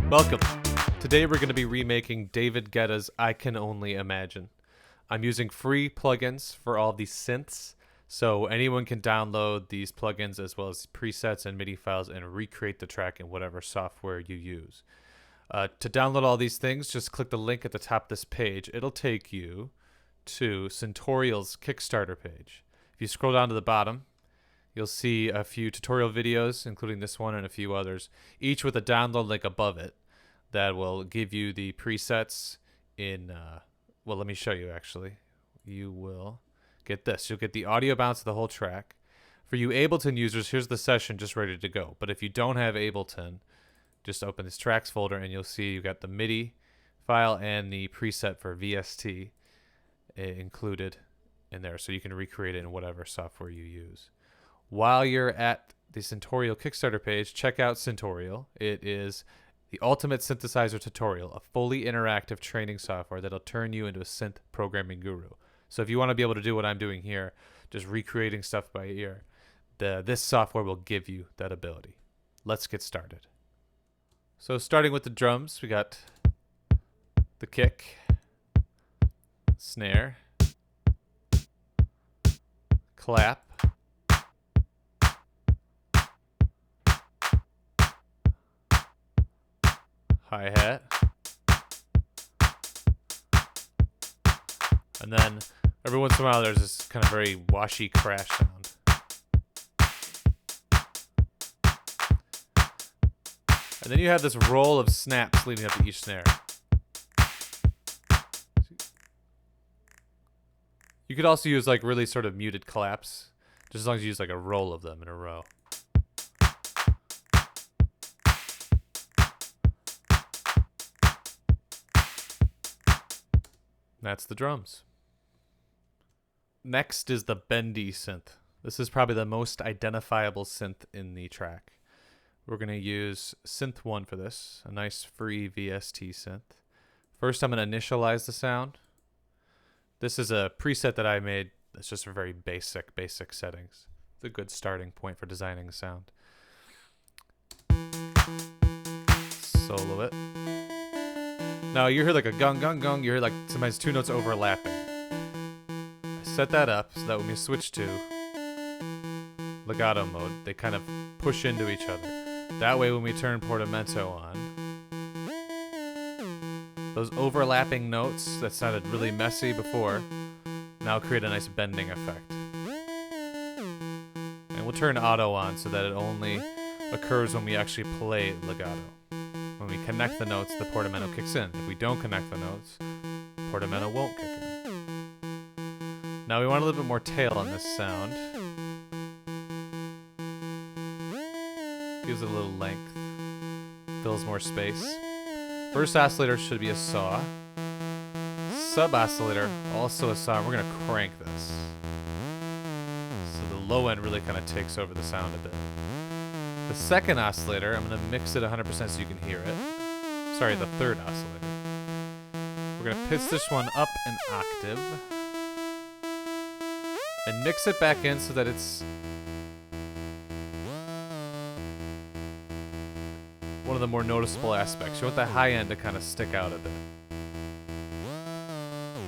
Welcome. Today we're going to be remaking David Guetta's I Can Only Imagine. I'm using free plugins for all these synths, so anyone can download these plugins as well as presets and MIDI files and recreate the track in whatever software you use. To download all these things, just click the link at the top of this page. It'll take you to Synth's Kickstarter page. If you scroll down to the bottom, you'll see a few tutorial videos, including this one and a few others, each with a download link above it that will give you the presets in, well, let me show you actually. You will get this. You'll get the audio bounce of the whole track. For you Ableton users, here's the session just ready to go. But if you don't have Ableton, just open this tracks folder and you'll see you got the MIDI file and the preset for VST included in there, so you can recreate it in whatever software you use. While you're at the Synthorial Kickstarter page, check out Synthorial. It is the ultimate synthesizer tutorial, a fully interactive training software that'll turn you into a synth programming guru. So if you want to be able to do what I'm doing here, just recreating stuff by ear, this software will give you that ability. Let's get started. So starting with the drums, we got the kick, snare, clap, hi-hat, and then every once in a while there's this kind of very washy crash sound. And then you have this roll of snaps leading up to each snare. You could also use like really sort of muted claps, just as long as you use like a roll of them in a row. That's the drums. Next is the bendy synth. This is probably the most identifiable synth in the track. We're going to use Synth 1 for this, a nice free VST synth. First, I'm going to initialize the sound. This is a preset that I made that's just for very basic settings. It's a good starting point for designing a sound. Solo it. Now you hear like a gung gung gung, you hear like sometimes two notes overlapping. I set that up so that when we switch to legato mode, they kind of push into each other. That way when we turn portamento on, those overlapping notes that sounded really messy before now create a nice bending effect. And we'll turn auto on so that it only occurs when we actually play legato. When we connect the notes, the portamento kicks in. If we don't connect the notes, portamento won't kick in. Now we want a little bit more tail on this sound. Gives it a little length. Fills more space. First oscillator should be a saw. Sub oscillator, also a saw. We're going to crank this. So the low end really kind of takes over the sound a bit. The second oscillator, I'm going to mix it 100% so you can hear it. Sorry, the third oscillator. We're going to pitch this one up an octave. And mix it back in so that it's one of the more noticeable aspects. You want that high end to kind of stick out a bit.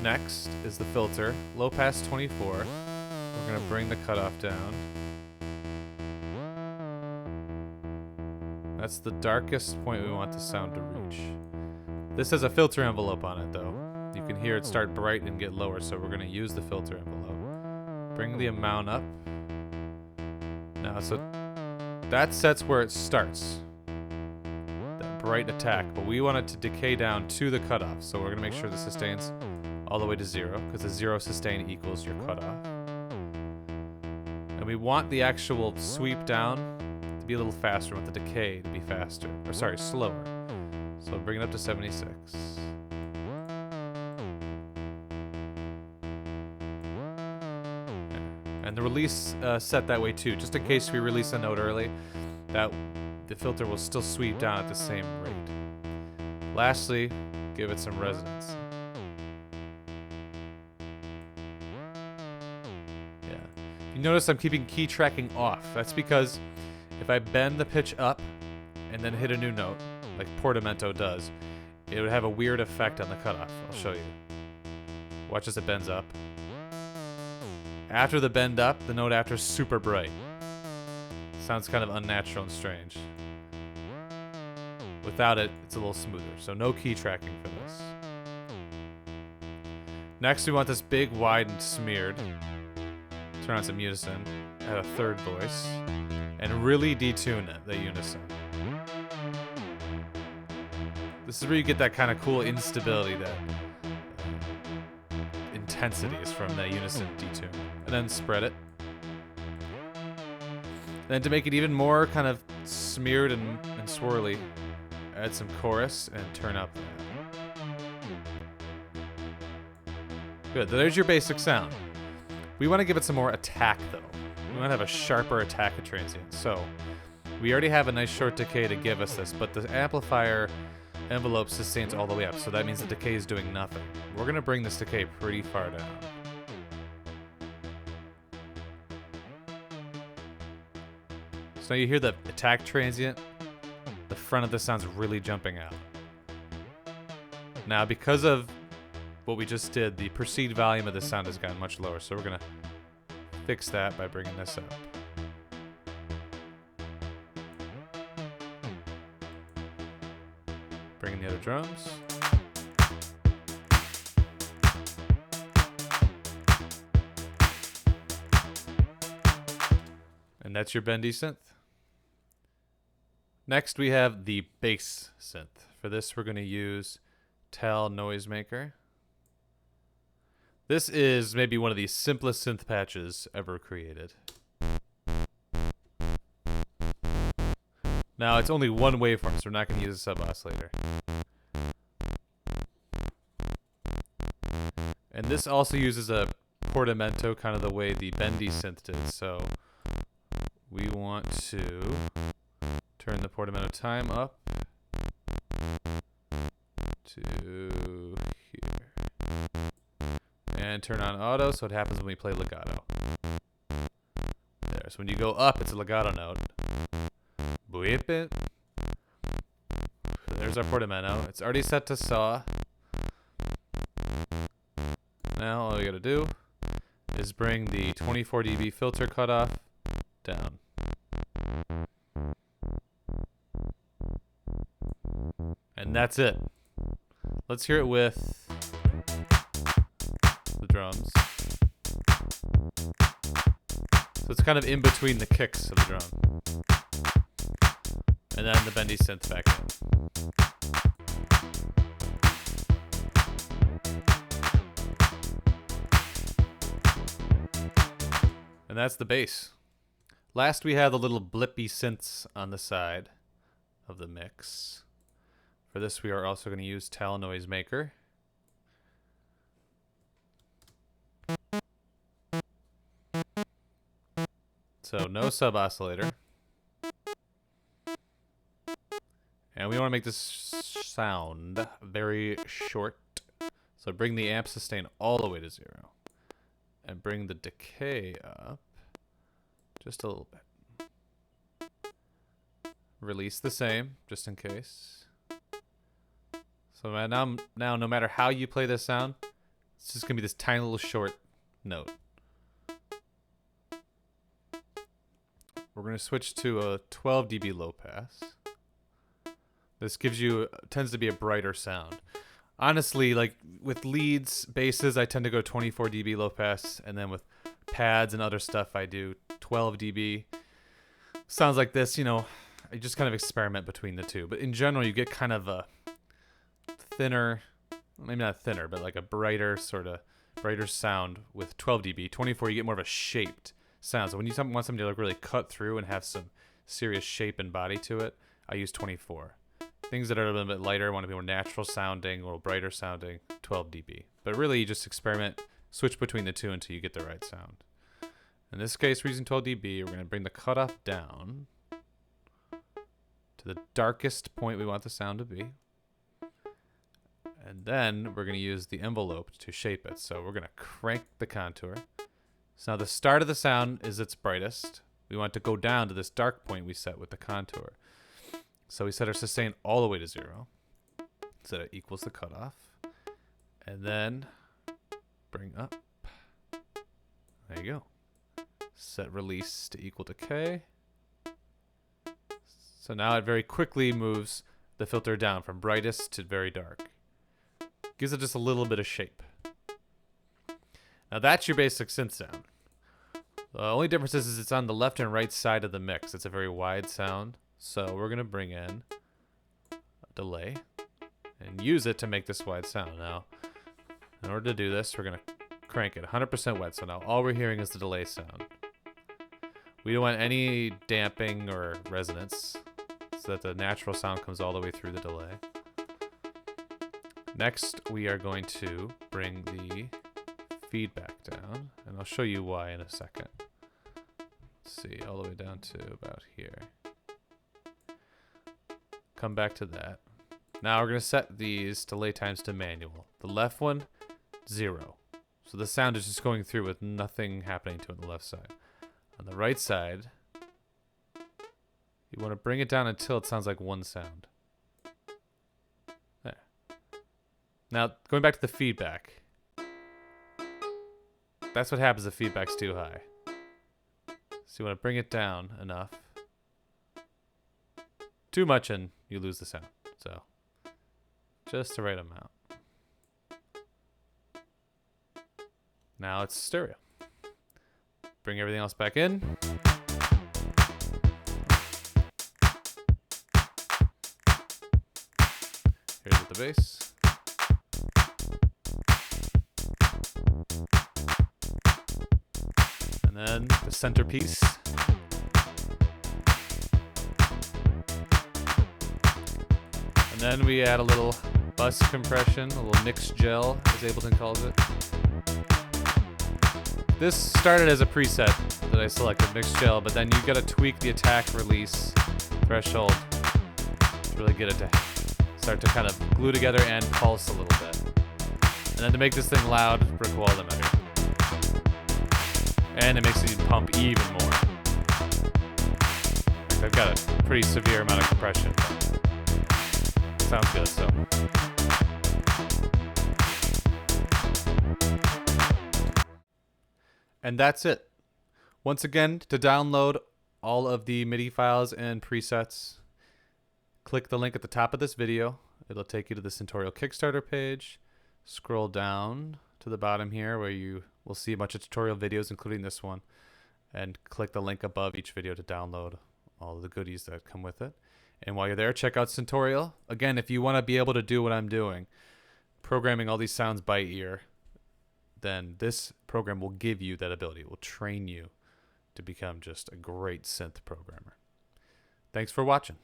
Next is the filter. Low pass 24. We're going to bring the cutoff down. That's the darkest point we want the sound to reach. This has a filter envelope on it though. You can hear it start bright and get lower, so we're going to use the filter envelope. Bring the amount up. Now, so that sets where it starts. That bright attack, but we want it to decay down to the cutoff, so we're going to make sure the sustain's all the way to 0, because the 0 sustain equals your cutoff. And we want the actual sweep down to be a little faster. We want the decay to be faster, or sorry, slower. So bring it up to 76. And the release set that way too, just in case we release a note early, that the filter will still sweep down at the same rate. Lastly, give it some resonance. Yeah. You notice I'm keeping key tracking off. That's because if I bend the pitch up and then hit a new note, like portamento does, it would have a weird effect on the cutoff. I'll show you. Watch as it bends up. After the bend up, the note after is super bright. Sounds kind of unnatural and strange. Without it, it's a little smoother. So no key tracking for this. Next, we want this big, wide, and smeared. Turn on some unison. Add a third voice. And really detune it, the unison. This is where you get that kind of cool instability, that intensity is from that unison detune. And then spread it. Then to make it even more kind of smeared and swirly, add some chorus and turn up that. Good, there's your basic sound. We want to give it some more attack though. We want to have a sharper attack at transient. So we already have a nice short decay to give us this, but the amplifier envelope sustains all the way up, so that means the decay is doing nothing. We're going to bring this decay pretty far down. So now you hear the attack transient, the front of the sound's really jumping out. Now because of what we just did, the perceived volume of the sound has gotten much lower, so we're going to fix that by bringing this up. Bringing the other drums. And that's your bendy synth. Next we have the bass synth. For this we're going to use Tal Noisemaker. This is maybe one of the simplest synth patches ever created. Now, it's only one waveform, so we're not going to use a sub-oscillator. And this also uses a portamento, kind of the way the bendy synth did. So we want to turn the portamento time up to here. And turn on auto, so it happens when we play legato. There, so when you go up, it's a legato note. Whip it. There's our portamento. It's already set to saw. Now all you gotta do is bring the 24 dB filter cutoff down. And that's it. Let's hear it with the drums. So it's kind of in between the kicks of the drum. And then the bendy synth back in. And that's the bass. Last we have the little blippy synths on the side of the mix. For this we are also going to use Tal Noisemaker. So no sub-oscillator. And we want to make this sound very short. So bring the amp sustain all the way to 0. And bring the decay up just a little bit. Release the same, just in case. So now no matter how you play this sound, it's just going to be this tiny little short note. We're going to switch to a 12 dB low pass. This tends to be a brighter sound. Honestly, like with leads, basses, I tend to go 24 dB low pass, and then with pads and other stuff, I do 12 dB. Sounds like this, you know, I just kind of experiment between the two. But in general, you get kind of a thinner, maybe not thinner, but like a brighter sound with 12 dB. 24, you get more of a shaped sound. So when you want something to like really cut through and have some serious shape and body to it, I use 24. Things that are a little bit lighter, want to be more natural sounding, a little brighter sounding, 12 dB. But really, you just experiment, switch between the two until you get the right sound. In this case, we're using 12 dB. We're going to bring the cutoff down to the darkest point we want the sound to be. And then we're going to use the envelope to shape it. So we're going to crank the contour. So now the start of the sound is its brightest. We want to go down to this dark point we set with the contour. So we set our sustain all the way to 0. So that equals the cutoff. And then bring up. There you go. Set release to equal to K. So now it very quickly moves the filter down from brightest to very dark. Gives it just a little bit of shape. Now that's your basic synth sound. The only difference is it's on the left and right side of the mix. It's a very wide sound. So we're going to bring in a delay and use it to make this wide sound. Now, in order to do this, we're going to crank it 100% wet. So now all we're hearing is the delay sound. We don't want any damping or resonance so that the natural sound comes all the way through the delay. Next, we are going to bring the feedback down, and I'll show you why in a second. Let's see, all the way down to about here. Come back to that. Now we're going to set these delay times to manual. The left one, 0. So the sound is just going through with nothing happening to it on the left side. On the right side, you want to bring it down until it sounds like one sound. There. Now, going back to the feedback. That's what happens if feedback's too high. So you want to bring it down enough. Too much and you lose the sound. So, just the right amount. Now it's stereo. Bring everything else back in. Here's with the bass. And then the centerpiece. And then we add a little bus compression, a little mix gel, as Ableton calls it. This started as a preset that I selected, mix gel, but then you gotta tweak the attack release threshold to really get it to start to kind of glue together and pulse a little bit. And then to make this thing loud, brick wall limiter. And it makes it pump even more. I've got a pretty severe amount of compression. Sounds good, so. And that's it. Once again, to download all of the MIDI files and presets, click the link at the top of this video. It'll take you to the Syntorial Kickstarter page. Scroll down to the bottom here where you will see a bunch of tutorial videos, including this one. And click the link above each video to download all of the goodies that come with it. And while you're there, check out Syntorial. Again, if you want to be able to do what I'm doing, programming all these sounds by ear, then this program will give you that ability. It will train you to become just a great synth programmer. Thanks for watching.